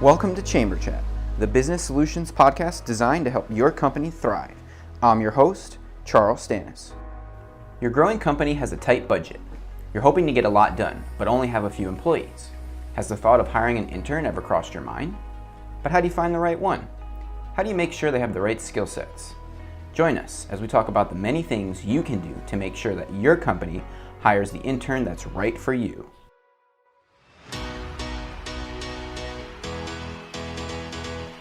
Welcome to Chamber Chat, the business solutions podcast designed to help your company thrive. I'm your host, Charles Stannis. Your growing company has a tight budget. You're hoping to get a lot done, but only have a few employees. Has the thought of hiring an intern ever crossed your mind? But how do you find the right one? How do you make sure they have the right skill sets? Join us as we talk about the many things you can do to make sure that your company hires the intern that's right for you.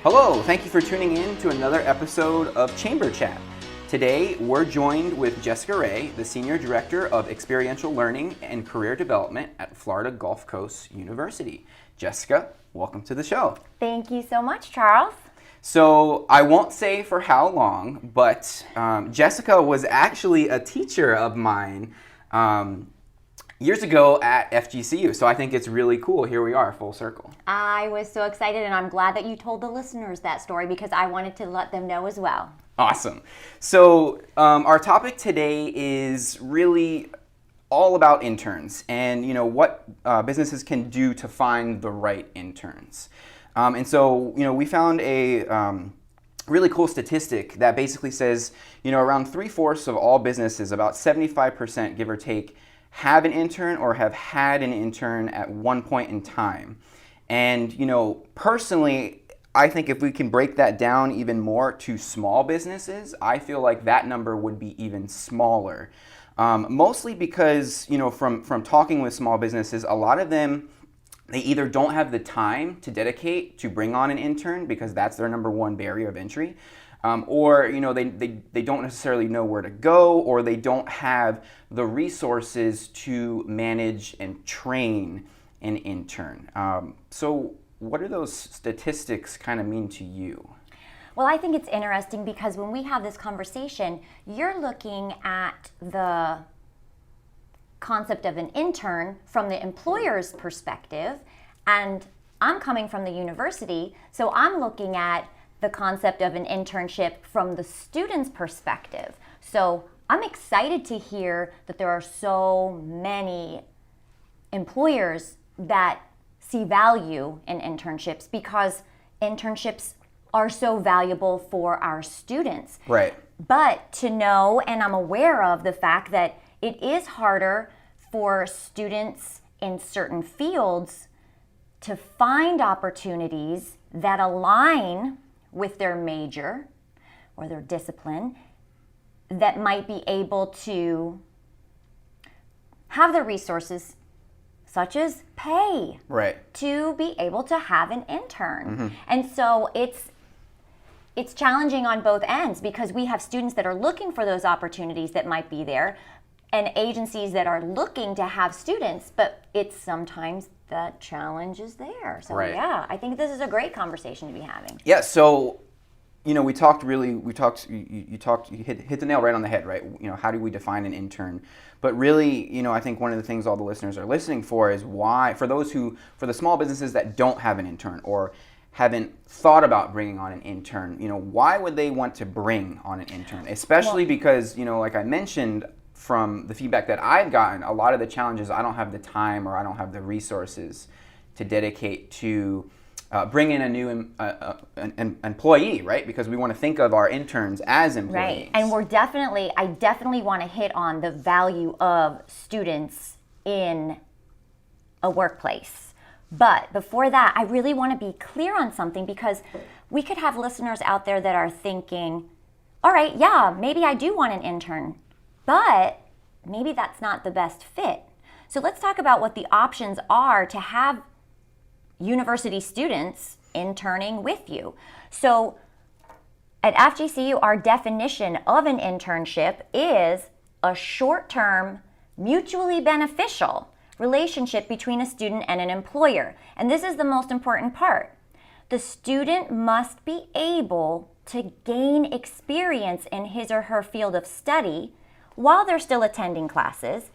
Hello, thank you for tuning in to another episode of Chamber Chat. Today, we're joined with Jessica Ray, the Senior Director of Experiential Learning and Career Development at Florida Gulf Coast University. Jessica, welcome to the show. Thank you so much, Charles. So, I won't say for how long, but Jessica was actually a teacher of mine years ago at FGCU, so I think it's really cool. Here we are, full circle. I was so excited, and I'm glad that you told the listeners that story because I wanted to let them know as well. Awesome. So our topic today is really all about interns and what businesses can do to find the right interns. And so we found a really cool statistic that basically says around 3/4 of all businesses, about 75% give or take, have an intern or have had an intern at one point in time. And, personally, I think if we can break that down even more to small businesses, I feel like that number would be even smaller. Mostly because, from talking with small businesses, a lot of them, they either don't have the time to dedicate to bring on an intern because that's their number one barrier of entry. Or they don't necessarily know where to go, or they don't have the resources to manage and train an intern. So what do those statistics kind of mean to you? Well, I think it's interesting because when we have this conversation, you're looking at the concept of an intern from the employer's perspective, and I'm coming from the university, so I'm looking at the concept of an internship from the student's perspective. So I'm excited to hear that there are so many employers that see value in internships because internships are so valuable for our students. Right. But to know, and I'm aware of the fact that it is harder for students in certain fields to find opportunities that align with their major or their discipline that might be able to have the resources such as pay to be able to have an intern. Mm-hmm. And so it's challenging on both ends because we have students that are looking for those opportunities that might be there and agencies that are looking to have students, but it's sometimes the challenge is there. So yeah, I think this is a great conversation to be having. Yeah, so you hit the nail right on the head, right? How do we define an intern? But really, I think one of the things all the listeners are listening for is why, for the small businesses that don't have an intern or haven't thought about bringing on an intern, why would they want to bring on an intern? Especially because, like I mentioned, from the feedback that I've gotten, a lot of the challenges, I don't have the time or I don't have the resources to dedicate to bring in a new an employee, right? Because we want to think of our interns as employees. Right, and I definitely want to hit on the value of students in a workplace. But before that, I really want to be clear on something because we could have listeners out there that are thinking, all right, yeah, maybe I do want an intern, but maybe that's not the best fit. So let's talk about what the options are to have university students interning with you. So at FGCU, our definition of an internship is a short-term, mutually beneficial relationship between a student and an employer. And this is the most important part. The student must be able to gain experience in his or her field of study while they're still attending classes,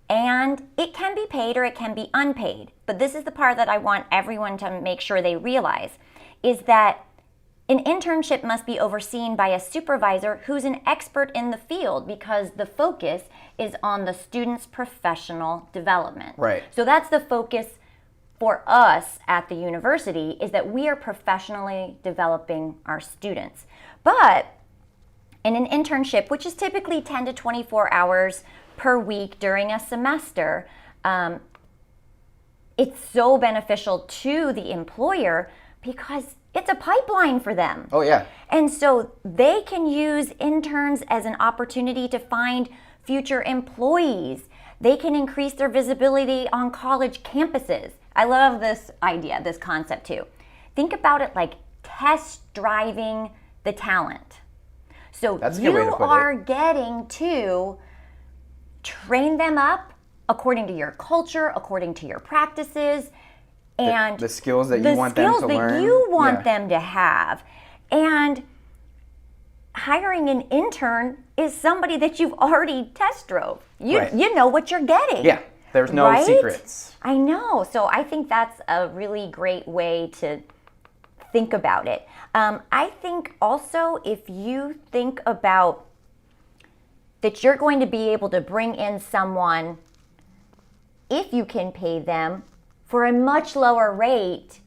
and it can be paid or it can be unpaid. But this is the part that I want everyone to make sure they realize, is that an internship must be overseen by a supervisor who's an expert in the field because the focus is on the student's professional development. Right. So that's the focus for us at the university is that we are professionally developing our students. But in an internship, which is typically 10 to 24 hours per week during a semester, it's so beneficial to the employer because it's a pipeline for them. Oh, yeah. And so they can use interns as an opportunity to find future employees. They can increase their visibility on college campuses. I love this idea, this concept too. Think about it like test driving the talent. So That's a good way to you put are it. getting to train them up according to your culture, according to your practices, and the skills that you want them to learn. The skills that you want Yeah. them to have. And hiring an intern is somebody that you've already test drove. Right. You know what you're getting. Yeah, there's no right? secrets. I know. So I think that's a really great way to think about it. I think also if you think about that you're going to be able to bring in someone, if you can pay them, for a much lower rate.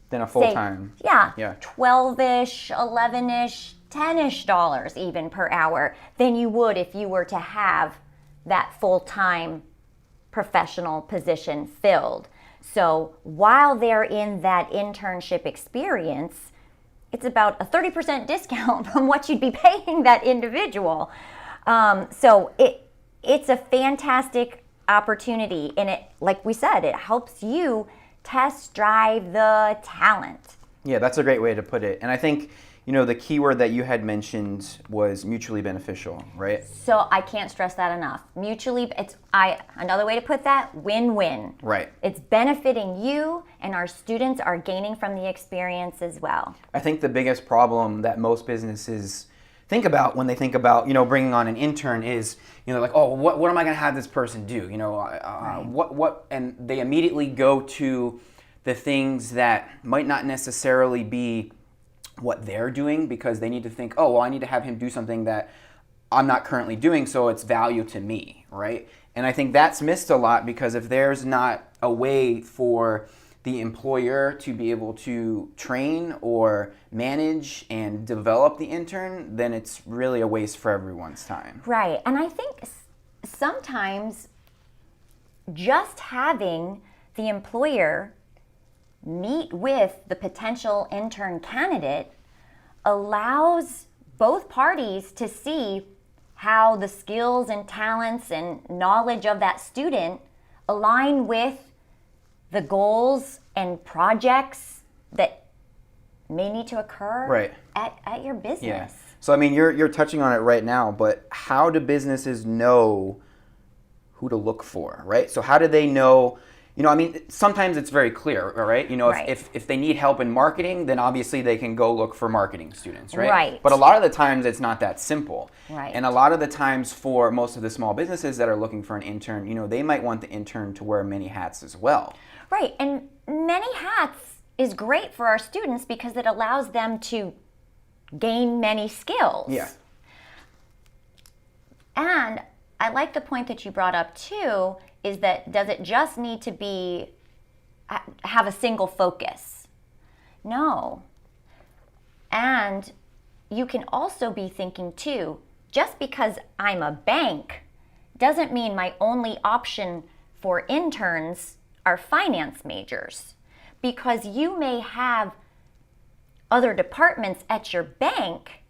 Than a full-time. Yeah. 12-ish, 11-ish, 10-ish dollars even per hour than you would if you were to have that full-time professional position filled. So while they're in that internship experience, it's about a 30% discount from what you'd be paying that individual. So it's a fantastic opportunity, and it, like we said, it helps you test drive the talent. Yeah, that's a great way to put it. And I think, the key word that you had mentioned was mutually beneficial, right? So I can't stress that enough. Mutually, another way to put that, win-win. Right. It's benefiting you, and our students are gaining from the experience as well. I think the biggest problem that most businesses think about when they think about, bringing on an intern is, like, oh, what am I going to have this person do? Right. What, and they immediately go to the things that might not necessarily be what they're doing because they need to think, oh, well, I need to have him do something that I'm not currently doing, so it's value to me, right? And I think that's missed a lot because if there's not a way for the employer to be able to train or manage and develop the intern, then it's really a waste for everyone's time. Right. And I think sometimes just having the employer meet with the potential intern candidate allows both parties to see how the skills and talents and knowledge of that student align with the goals and projects that may need to occur Right. at your business. Yeah. So, you're touching on it right now, but how do businesses know who to look for, right? So how do they know, sometimes it's very clear, all right? Right. If they need help in marketing, then obviously they can go look for marketing students, right? Right. But a lot of the times it's not that simple. Right. And a lot of the times for most of the small businesses that are looking for an intern, they might want the intern to wear many hats as well. Right, and many hats is great for our students because it allows them to gain many skills. Yeah. And I like the point that you brought up too, is that does it just need to have a single focus? No. And you can also be thinking too, just because I'm a bank doesn't mean my only option for interns are finance majors, because you may have other departments at your bank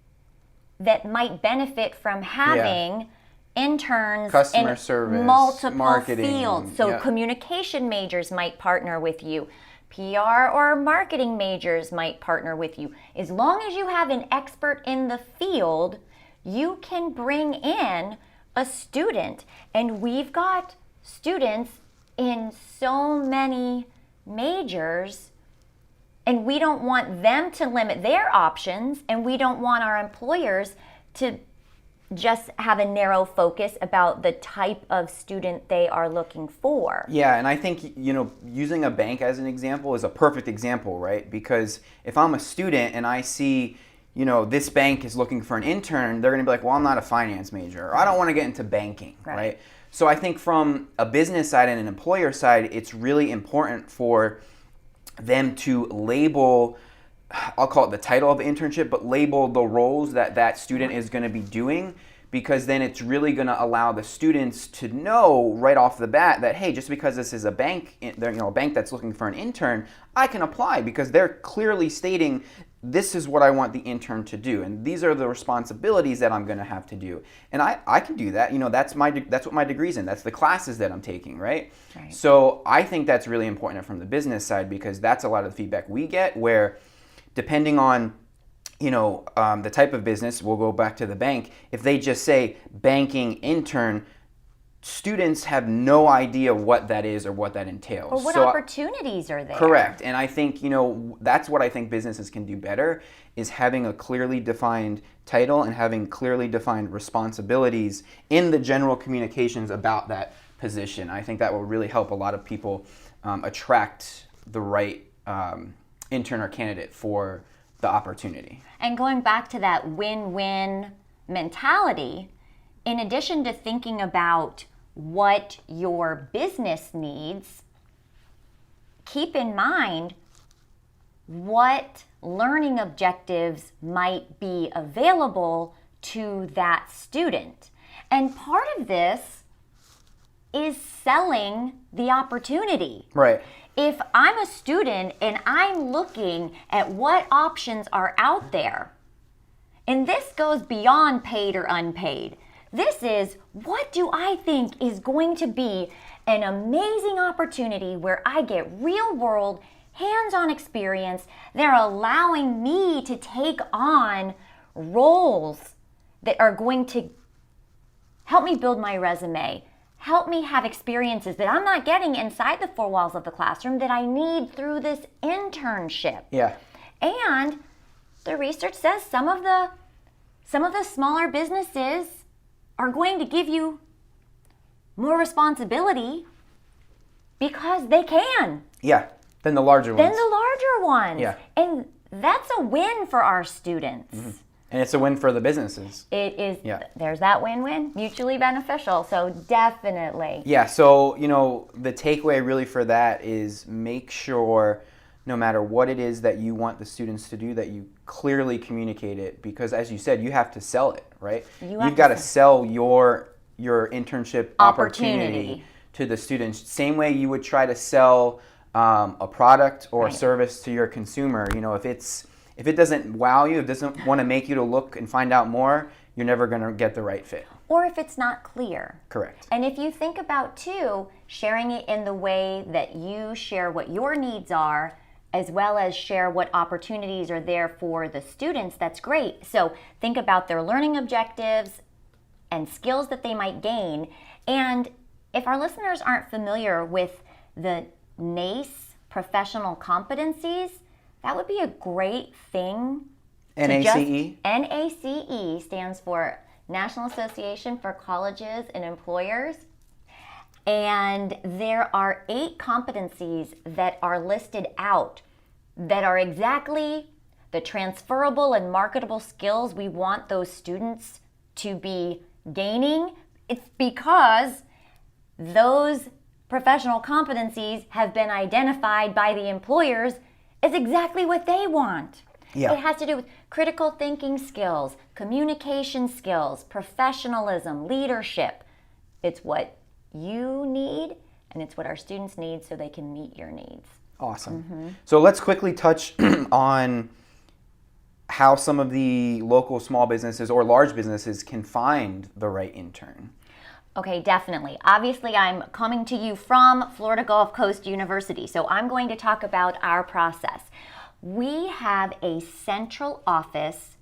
that might benefit from having interns Customer in service, multiple marketing, fields. So yeah. communication majors might partner with you. PR or marketing majors might partner with you. As long as you have an expert in the field, you can bring in a student. And we've got students in so many majors, and we don't want them to limit their options, and we don't want our employers to just have a narrow focus about the type of student they are looking for. Yeah, and I think, using a bank as an example is a perfect example, right? Because if I'm a student and I see, this bank is looking for an intern, they're going to be like, well, I'm not a finance major, or I don't want to get into banking, right? So I think from a business side and an employer side, it's really important for them to label, I'll call it the title of the internship, but label the roles that that student is going to be doing, because then it's really going to allow the students to know right off the bat that, hey, just because this is a bank, a bank that's looking for an intern, I can apply because they're clearly stating this is what I want the intern to do, and these are the responsibilities that I'm going to have to do, and I can do that. That's what my degree's in. That's the classes that I'm taking, right? So I think that's really important from the business side, because that's a lot of the feedback we get, where depending on the type of business, we'll go back to the bank. If they just say banking intern, students have no idea what that is or what that entails. Or what opportunities are there. Correct. And I think, that's what I think businesses can do better, is having a clearly defined title and having clearly defined responsibilities in the general communications about that position. I think that will really help a lot of people attract the right intern or candidate for the opportunity. And going back to that win-win mentality, in addition to thinking about what your business needs, keep in mind what learning objectives might be available to that student. And part of this is selling the opportunity. Right. If I'm a student and I'm looking at what options are out there, and this goes beyond paid or unpaid, this is, what do I think is going to be an amazing opportunity where I get real world, hands-on experience. They're allowing me to take on roles that are going to help me build my resume, help me have experiences that I'm not getting inside the four walls of the classroom that I need through this internship. Yeah. And the research says some of the smaller businesses are going to give you more responsibility because they can. Yeah, than the larger ones. Yeah. And that's a win for our students. Mm-hmm. And it's a win for the businesses. It is. Yeah. There's that win-win, mutually beneficial. So definitely. Yeah, so, the takeaway really for that is make sure no matter what it is that you want the students to do, that you clearly communicate it, because as you said, you have to sell it, right? You've got to sell your internship opportunity to the students. Same way you would try to sell a product or a service to your consumer. If it doesn't wow you, if it doesn't want to make you to look and find out more, you're never going to get the right fit. Or if it's not clear. Correct. And if you think about, too, sharing it in the way that you share what your needs are, as well as share what opportunities are there for the students, that's great. So think about their learning objectives and skills that they might gain. And if our listeners aren't familiar with the NACE professional competencies, that would be a great thing. NACE? NACE stands for National Association for Colleges and Employers. And there are 8 competencies that are listed out that are exactly the transferable and marketable skills we want those students to be gaining. It's because those professional competencies have been identified by the employers as exactly what they want. Yeah. It has to do with critical thinking skills, communication skills, professionalism, leadership. It's what you need, and it's what our students need so they can meet your needs. Awesome. Mm-hmm. So let's quickly touch on how some of the local small businesses or large businesses can find the right intern. Okay, definitely. Obviously, I'm coming to you from Florida Gulf Coast University, so I'm going to talk about our process. We have a central office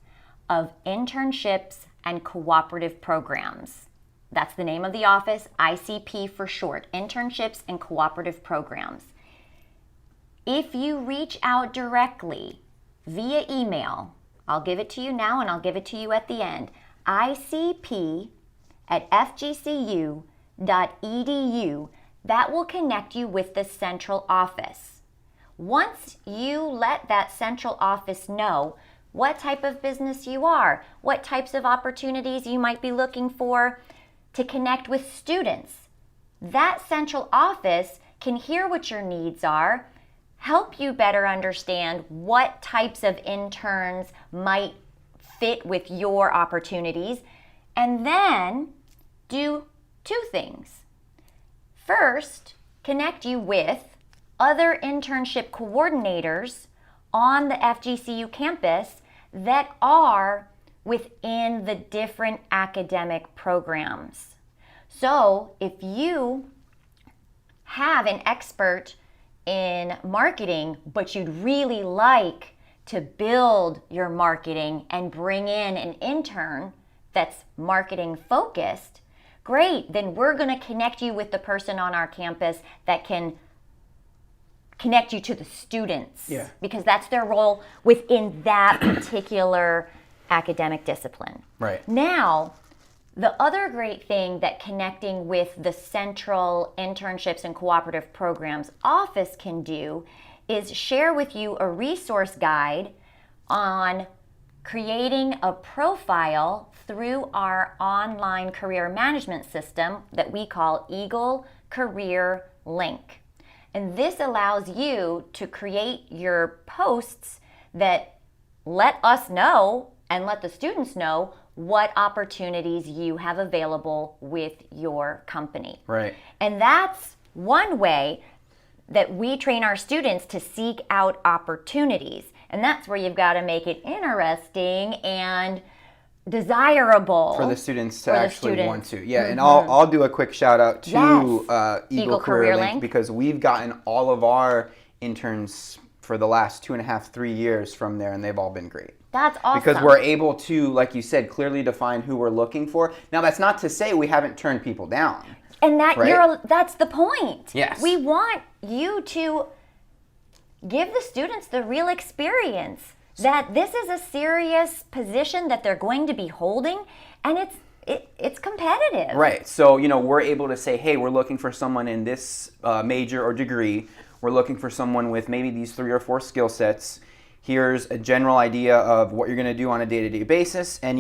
of internships and cooperative programs. That's the name of the office, ICP for short, Internships and Cooperative Programs. If you reach out directly via email, I'll give it to you now and I'll give it to you at the end, icp@fgcu.edu, that will connect you with the central office. Once you let that central office know what type of business you are, what types of opportunities you might be looking for, to connect with students. That central office can hear what your needs are, help you better understand what types of interns might fit with your opportunities, and then do two things. First, connect you with other internship coordinators on the FGCU campus that are within the different academic programs. So if you have an expert in marketing, but you'd really like to build your marketing and bring in an intern that's marketing focused, great, then we're going to connect you with the person on our campus that can connect you to the students. Yeah. Because that's their role within that particular academic discipline. Right. Now, the other great thing that connecting with the Central Internships and Cooperative Programs Office can do is share with you a resource guide on creating a profile through our online career management system that we call Eagle Career Link. And this allows you to create your posts that let us know and let the students know what opportunities you have available with your company. Right. And that's one way that we train our students to seek out opportunities. And that's where you've got to make it interesting and desirable For the students to actually want to. Yeah, Mm-hmm. and I'll do a quick shout out to Yes. Eagle Career Link, because we've gotten all of our interns for the last 2.5, 3 years from there, and they've all been great. That's awesome. Because we're able to, like you said, clearly define who we're looking for. Now, that's not to say we haven't turned people down. And that right? that's the point. Yes. We want you to give the students the real experience that this is a serious position that they're going to be holding, and it's competitive. Right. So, we're able to say, hey, we're looking for someone in this major or degree. We're looking for someone with maybe these 3 or 4 skill sets. Here's a general idea of what you're going to do on a day-to-day basis. And,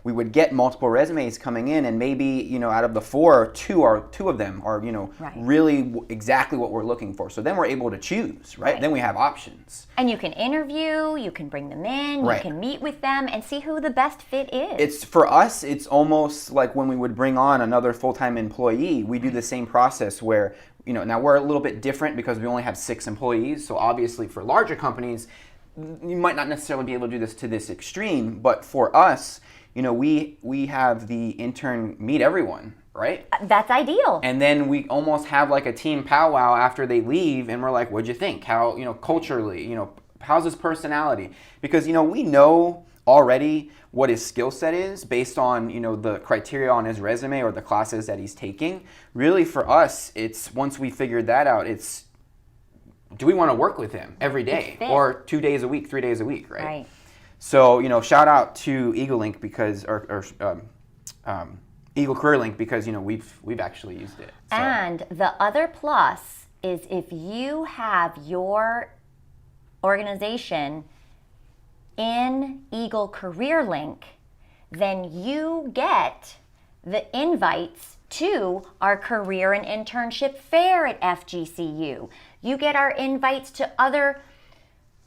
we would get multiple resumes coming in, and maybe, out of the 4, two of them are, Right. really exactly what we're looking for. So then we're able to choose, right? Then we have options. And you can interview, you can bring them in, Right. you can meet with them and see who the best fit is. For us, it's almost like when we would bring on another full-time employee, we do the same process where, now we're a little bit different because we only have 6 employees. So obviously for larger companies, you might not necessarily be able to do this to this extreme, but for us, we have the intern meet everyone, right? That's ideal. And then we almost have like a team powwow after they leave, and we're like, what'd you think? How, culturally, how's his personality? Because, we know already what his skill set is based on, the criteria on his resume or the classes that he's taking. Really for us, it's once we figured that out, it's, do we want to work with him every day or 2 days a week, 3 days a week, right? Right. So, shout out to Eagle Link because, Eagle Career Link because, we've actually used it. So. And the other plus is if you have your organization in Eagle Career Link, then you get the invites to our career and internship fair at FGCU. You get our invites to other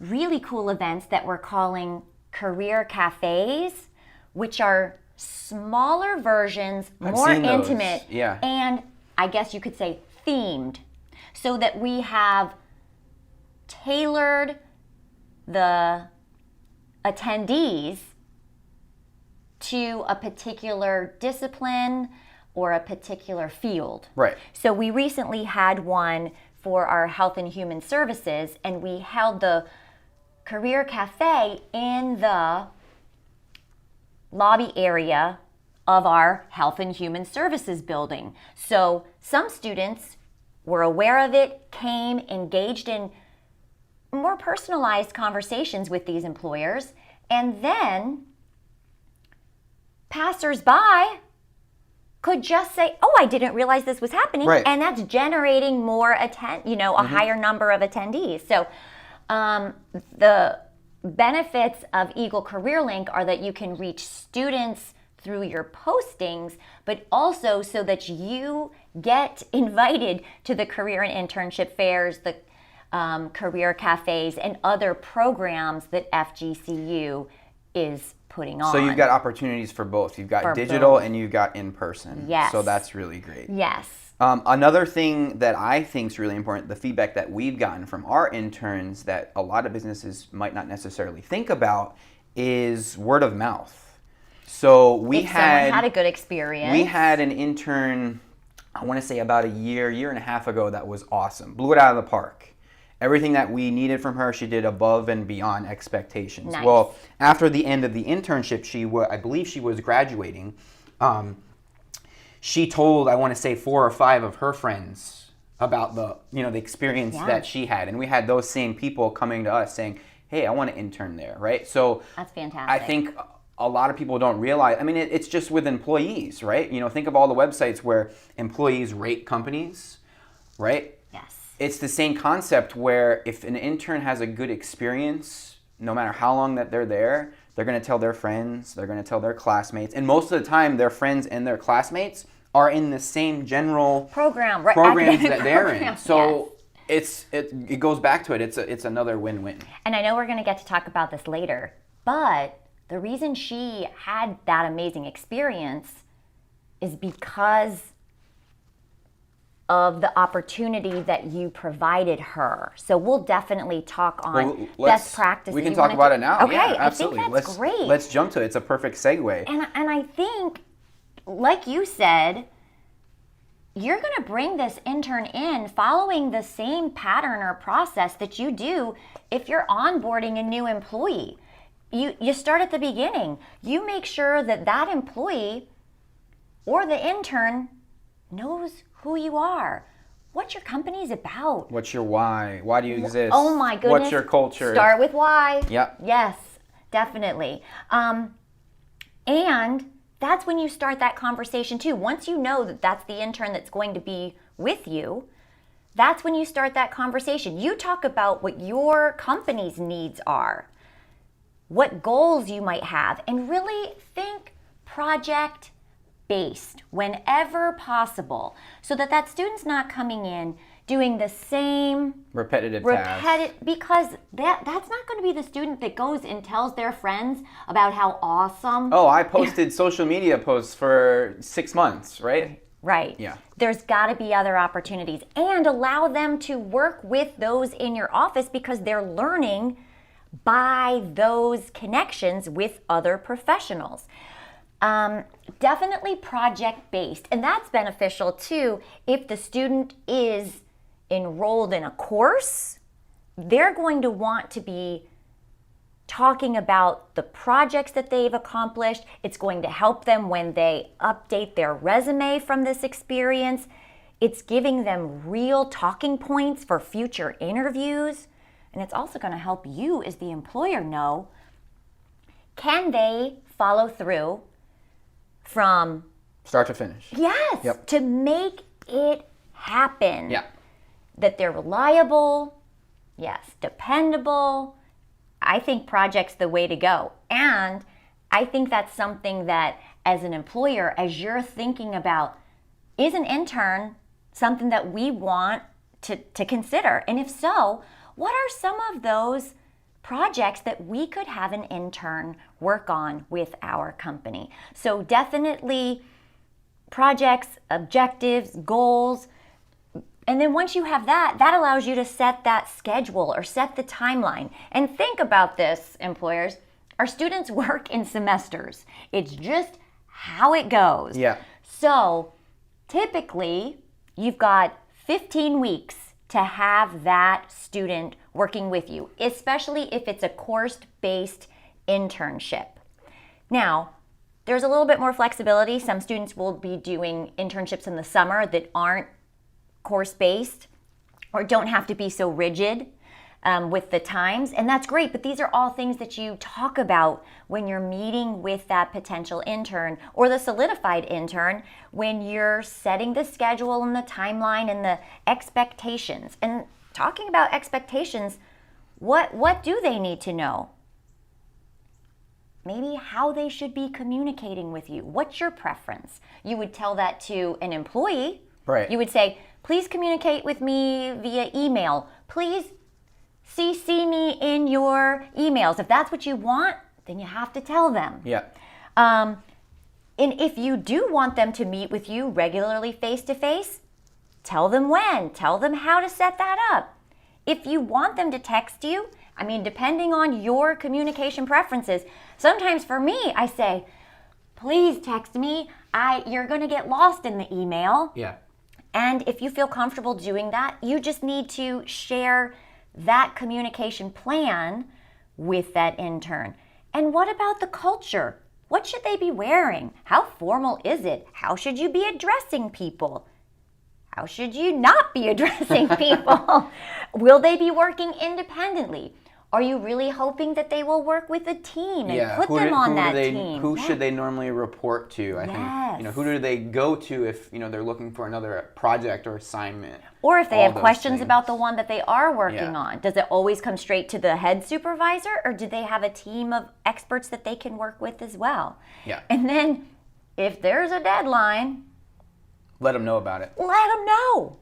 really cool events that we're calling career cafes, which are smaller versions, more intimate, yeah. and I guess you could say themed, so that we have tailored the attendees to a particular discipline or a particular field. Right. So we recently had one for our health and human services, and we held the career cafe in the lobby area of our health and human services building. So some students were aware of it, came, engaged in more personalized conversations with these employers, and then passers-by could just say, oh, I didn't realize this was happening. Right. And that's generating more a higher number of attendees. So the benefits of Eagle Career Link are that you can reach students through your postings, but also so that you get invited to the career and internship fairs, the career cafes, and other programs that FGCU is putting on. So you've got opportunities for both. You've got For digital both. and you've got in person. Yes. So that's really great. Yes. Another thing that I think is really important, the feedback that we've gotten from our interns that a lot of businesses might not necessarily think about, is word of mouth. So Someone had a good experience. We had an intern, I want to say about a year and a half ago, that was awesome. Blew it out of the park. Everything that we needed from her, she did above and beyond expectations. Nice. Well, after the end of the internship, I believe she was graduating. She told, I want to say 4 or 5 of her friends about the experience that she had. And we had those same people coming to us saying, hey, I want to intern there, right? So that's fantastic. I think a lot of people don't realize, I mean, it's just with employees, right? Think of all the websites where employees rate companies, right? Yes. It's the same concept where if an intern has a good experience, no matter how long that they're there, they're going to tell their friends, they're going to tell their classmates. And most of the time, their friends and their classmates are in the same general programs that they're in. So it goes back to it. It's another win-win. And I know we're going to get to talk about this later, but the reason she had that amazing experience is because of the opportunity that you provided her. So we'll definitely talk on best practices. We can talk about it now. Okay, Yeah, absolutely. I think that's great. Let's jump to it. It's a perfect segue. And I think, like you said, you're going to bring this intern in following the same pattern or process that you do if you're onboarding a new employee. You start at the beginning. You make sure that employee or the intern knows who you are, what your company's about. What's your why? Why do you exist? Oh my goodness. What's your culture? Start with why. Yep. Yes, definitely. And that's when you start that conversation too. Once you know that that's the intern that's going to be with you, that's when you start that conversation. You talk about what your company's needs are, what goals you might have, and really think project based whenever possible, so that student's not coming in doing the same repetitive tasks. Because that's not going to be the student that goes and tells their friends about how awesome. Oh, I posted social media posts for 6 months, right? Right. Yeah. There's got to be other opportunities, and allow them to work with those in your office because they're learning by those connections with other professionals. Definitely project-based, and that's beneficial too. If the student is enrolled in a course, they're going to want to be talking about the projects that they've accomplished. It's going to help them when they update their resume from this experience. It's giving them real talking points for future interviews, and it's also going to help you as the employer know, can they follow through from start to finish. Yes, Yep. To make it happen. Yeah. That they're reliable, yes, dependable. I think project's the way to go. And I think that's something that as an employer, as you're thinking about, is an intern something that we want to consider? And if so, what are some of those projects that we could have an intern work on with our company? So definitely projects, objectives, goals. And then once you have that allows you to set that schedule or set the timeline. And think about this, employers. Our students work in semesters. It's just how it goes. Yeah. So typically, you've got 15 weeks to have that student working with you, especially if it's a course-based internship. Now, there's a little bit more flexibility. Some students will be doing internships in the summer that aren't course-based or don't have to be so rigid with the times, and that's great, but these are all things that you talk about when you're meeting with that potential intern or the solidified intern when you're setting the schedule and the timeline and the expectations. And talking about expectations, what do they need to know? maybe how they should be communicating with you. What's your preference? You would tell that to an employee. Right. You would say, please communicate with me via email. Please CC me in your emails. If that's what you want, then you have to tell them. Yeah. And if you do want them to meet with you regularly face to face, tell them when, tell them how to set that up. If you want them to text you, I mean, depending on your communication preferences, sometimes for me, I say, please text me. You're going to get lost in the email. Yeah. And if you feel comfortable doing that, you just need to share that communication plan with that intern. And what about the culture? What should they be wearing? How formal is it? How should you be addressing people? How should you not be addressing people? Will they be working independently? Are you really hoping that they will work with a team and put them on that team? Who should they normally report to? I think, who do they go to if, they're looking for another project or assignment? Or if they have questions about the one that they are working on. Does it always come straight to the head supervisor, or do they have a team of experts that they can work with as well? Yeah. And then if there's a deadline, let them know about it. Let them know.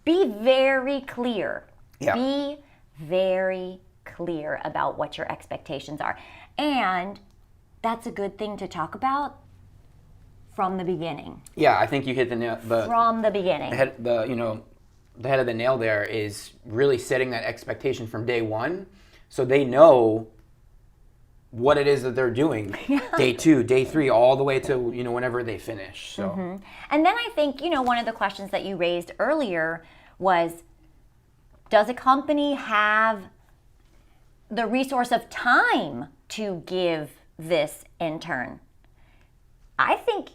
Be very clear. Yeah. Be very clear about what your expectations are. And that's a good thing to talk about from the beginning. Yeah, I think you hit the nail. From the beginning. The head of the nail there is really setting that expectation from day one, so they know what it is that they're doing. Day 2, day 3, all the way to whenever they finish. So. Mm-hmm. And then I think one of the questions that you raised earlier was, does a company have the resource of time to give this intern? I think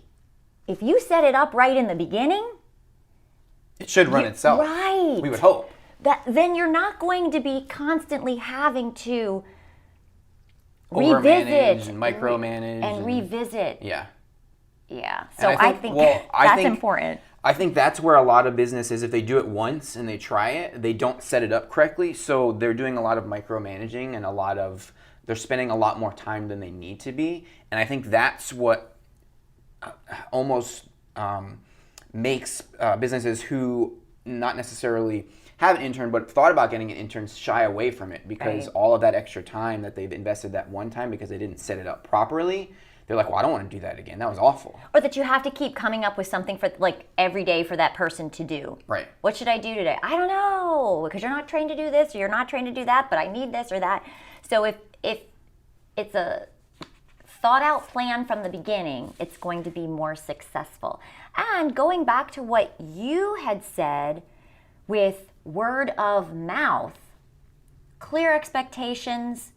if you set it up right in the beginning, it should run itself. Right. We would hope. Then you're not going to be constantly having to revisit and micromanage and revisit. Yeah. Yeah. So I think that's important. I think that's where a lot of businesses, if they do it once and they try it, they don't set it up correctly. So they're doing a lot of micromanaging and they're spending a lot more time than they need to be. And I think that's what almost makes businesses who not necessarily have an intern but thought about getting an intern shy away from it, because all of that extra time that they've invested that one time because they didn't set it up properly, they're like, well, I don't want to do that again. That was awful. Or that you have to keep coming up with something for every day for that person to do. Right. What should I do today? I don't know, because you're not trained to do this or you're not trained to do that, but I need this or that. So if it's a thought out plan from the beginning, it's going to be more successful. And going back to what you had said with word of mouth, clear expectations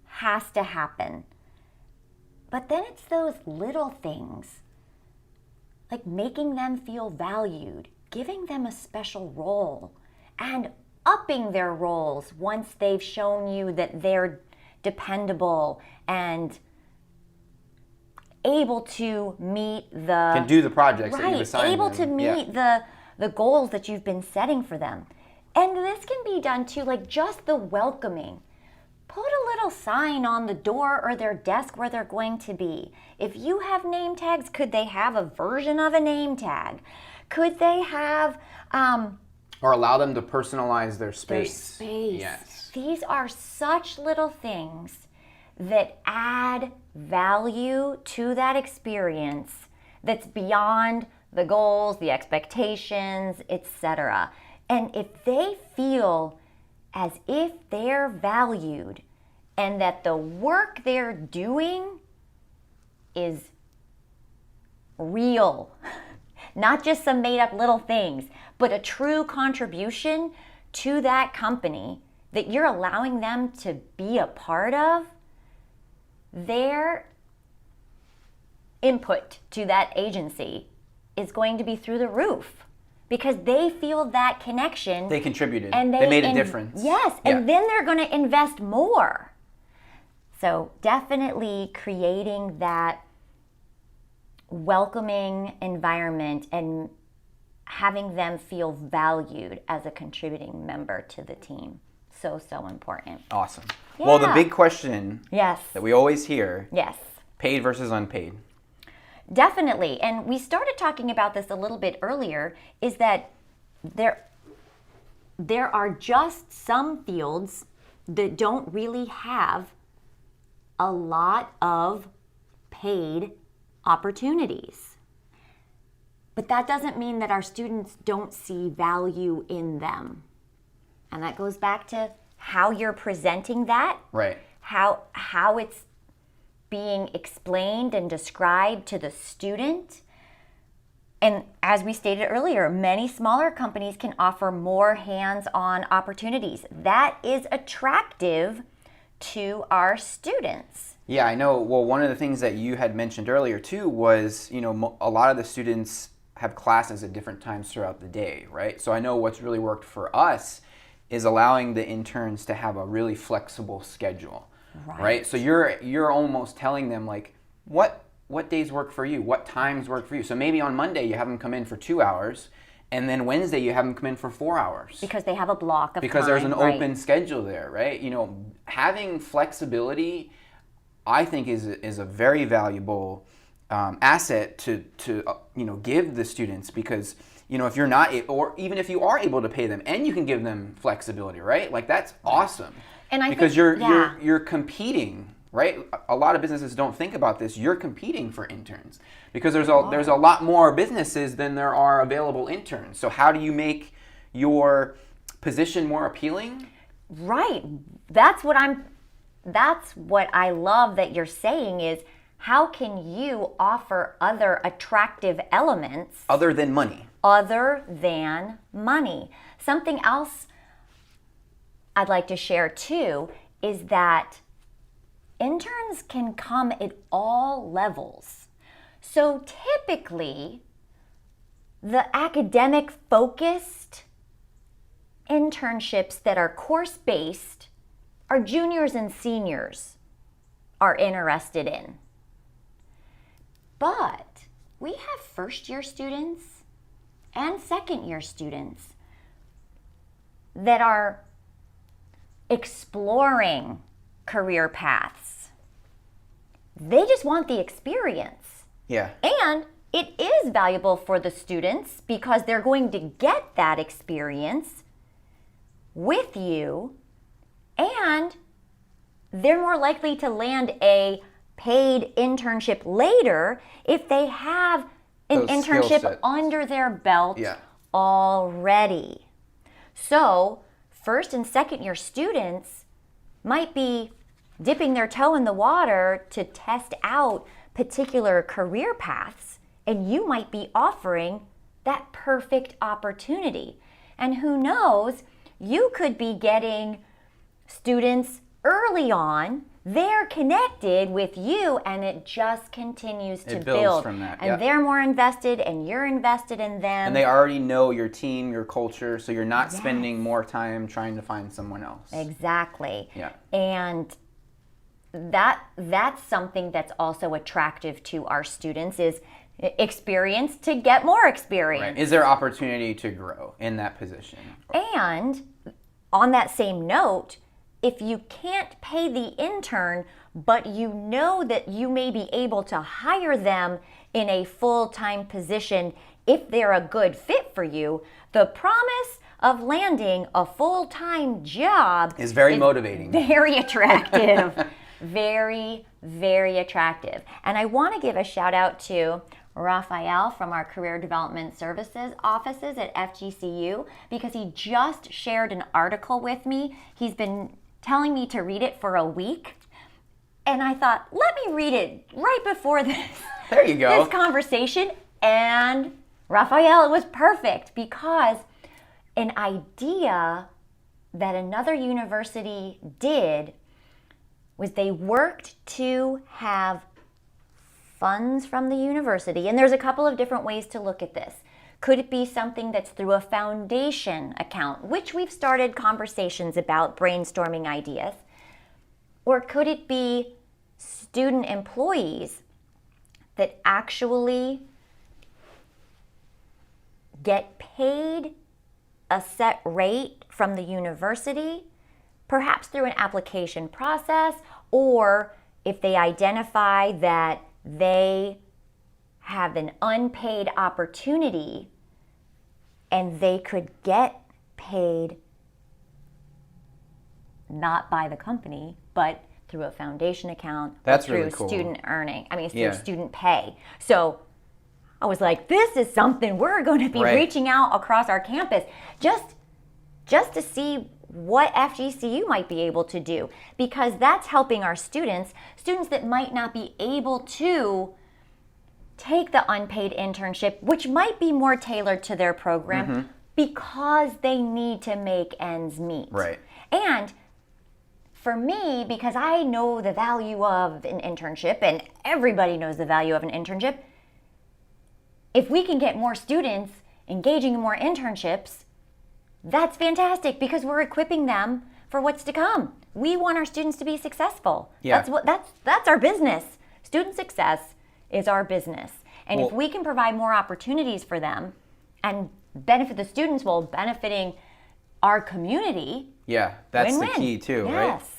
has to happen. But then it's those little things, like making them feel valued, giving them a special role, and upping their roles once they've shown you that they're dependable and able to meet can do the projects that you've assigned able them. to meet the goals that you've been setting for them. And this can be done too, just the welcoming. Put a little sign on the door or their desk where they're going to be. If you have name tags, could they have a version of a name tag? Could they have or allow them to personalize their space. Yes. These are such little things that add value to that experience that's beyond the goals, the expectations, etc. And if they feel as if they're valued and that the work they're doing is real, not just some made up little things, but a true contribution to that company that you're allowing them to be a part of, their input to that agency is going to be through the roof, because they feel that connection. They contributed. And they made a difference. Yes, and then they're going to invest more. So definitely creating that welcoming environment and having them feel valued as a contributing member to the team. so important. Awesome. Well, the Yeah. big question Yes. that we always hear, Yes. paid versus unpaid. Definitely. And we started talking about this a little bit earlier, is that there are just some fields that don't really have a lot of paid opportunities. But that doesn't mean that our students don't see value in them. And that goes back to how you're presenting that, Right. how it's being explained and described to the student. And as we stated earlier, many smaller companies can offer more hands-on opportunities. That is attractive to our students. Yeah, I know. Well, one of the things that you had mentioned earlier too was, a lot of the students have classes at different times throughout the day, right? So I know what's really worked for us is allowing the interns to have a really flexible schedule, right? So you're almost telling them like, what days work for you? What times work for you? So maybe on Monday you have them come in for 2 hours, and then Wednesday you have them come in for 4 hours. Because they have a block of Because time. there's an right. open schedule there, right? Having flexibility, I think is a very valuable asset to give the students, because if you're not, or even if you are able to pay them and you can give them flexibility, right? Like that's awesome. And I because think, you're competing, right? A lot of businesses don't think about this. You're competing for interns because there's a lot more businesses than there are available interns. So how do you make your position more appealing? Right. That's what I love that you're saying is, how can you offer other attractive elements Other than money. Something else I'd like to share too is that interns can come at all levels. So typically, the academic focused internships that are course-based, our juniors and seniors are interested in. But we have first-year students and second-year students that are exploring career paths. They just want the experience. Yeah. And it is valuable for the students because they're going to get that experience with you, and they're more likely to land a paid internship later if they have an Those skill internship sets. under their belt Yeah. already. So, first and second year students might be dipping their toe in the water to test out particular career paths, and you might be offering that perfect opportunity. And who knows, you could be getting students early on, they're connected with you, and it just continues to It builds build. from that, And yeah. they're more invested, and you're invested in them. And they already know your team, your culture, so you're not Yes. spending more time trying to find someone else. Exactly. Yeah. And that's something that's also attractive to our students is experience to get more experience. Right. Is there opportunity to grow in that position? And on that same note, if you can't pay the intern, but you know that you may be able to hire them in a full-time position if they're a good fit for you, the promise of landing a full-time job Is very motivating. Very attractive. Very, very attractive. And I want to give a shout out to Raphael from our Career Development Services offices at FGCU because he just shared an article with me. He's been telling me to read it for a week. And I thought, let me read it right before this, There you go. this conversation. And Raphael, it was perfect because an idea that another university did was they worked to have funds from the university. And there's a couple of different ways to look at this. Could it be something that's through a foundation account, which we've started conversations about, brainstorming ideas? Or could it be student employees that actually get paid a set rate from the university perhaps through an application process, or if they identify that they have an unpaid opportunity and they could get paid not by the company, but through a foundation account, That's through really cool. student earning. I mean, through Yeah. student pay. So I was like, this is something we're going to be Right. reaching out across our campus just to see what FGCU might be able to do, because that's helping our students that might not be able to take the unpaid internship, which might be more tailored to their program because they need to make ends meet. Right. And for me, because I know the value of an internship, and everybody knows the value of an internship, if we can get more students engaging in more internships, that's fantastic, because we're equipping them for what's to come. We want our students to be successful. Yeah. That's our business. Student success is our business. And if we can provide more opportunities for them and benefit the students while benefiting our community. Yeah, that's win-win. the key too, right? Yes.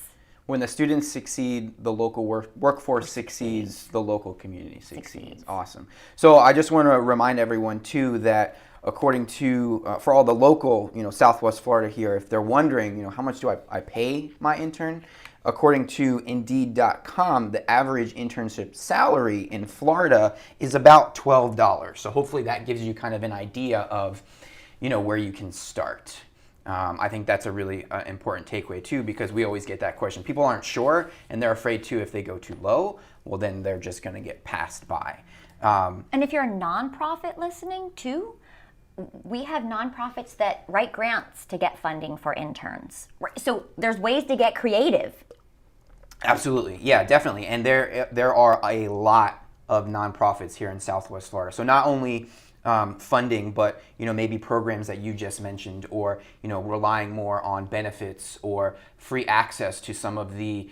When the students succeed, the local workforce succeeds, the local community succeeds. Awesome. So I just want to remind everyone too that according to, for all the local, Southwest Florida here, if they're wondering, how much do I pay my intern? According to Indeed.com, the average internship salary in Florida is about $12. So hopefully that gives you kind of an idea of, where you can start. I think that's a really important takeaway too, because we always get that question. People aren't sure, and they're afraid too if they go too low, well then they're just going to get passed by. And if you're a nonprofit listening too, we have nonprofits that write grants to get funding for interns. So there's ways to get creative. Absolutely, yeah, definitely. And there are a lot of nonprofits here in Southwest Florida. So not only funding, but maybe programs that you just mentioned, or relying more on benefits or free access to some of the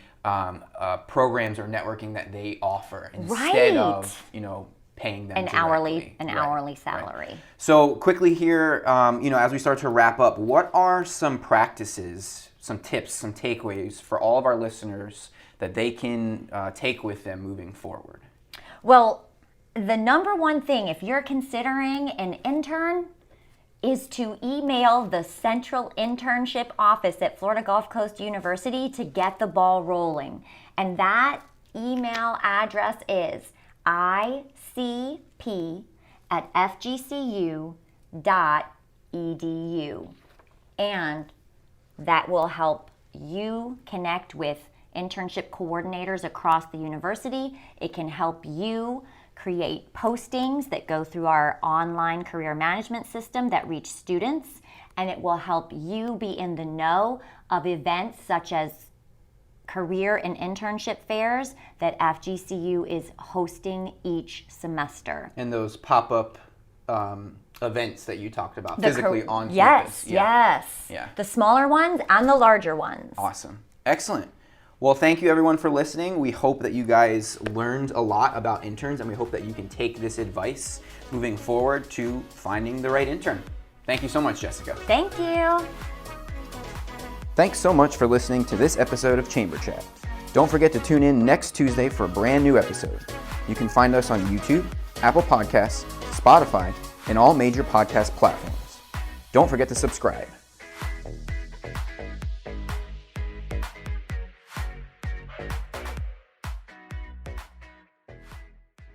programs or networking that they offer instead of paying them an directly. hourly salary. Right. So quickly here, as we start to wrap up, what are some practices, some tips, some takeaways for all of our listeners that they can take with them moving forward? Well, the number one thing, if you're considering an intern, is to email the Central Internship Office at Florida Gulf Coast University to get the ball rolling. And that email address is icp@fgcu.edu. And that will help you connect with internship coordinators across the university. It can help you create postings that go through our online career management system that reach students, and it will help you be in the know of events such as career and internship fairs that FGCU is hosting each semester. And those pop-up events that you talked about physically on campus. Yes. Yeah. The smaller ones and the larger ones. Awesome. Excellent. Well, thank you everyone for listening. We hope that you guys learned a lot about interns, and we hope that you can take this advice moving forward to finding the right intern. Thank you so much, Jessica. Thank you. Thanks so much for listening to this episode of Chamber Chat. Don't forget to tune in next Tuesday for a brand new episode. You can find us on YouTube, Apple Podcasts, Spotify, and all major podcast platforms. Don't forget to subscribe.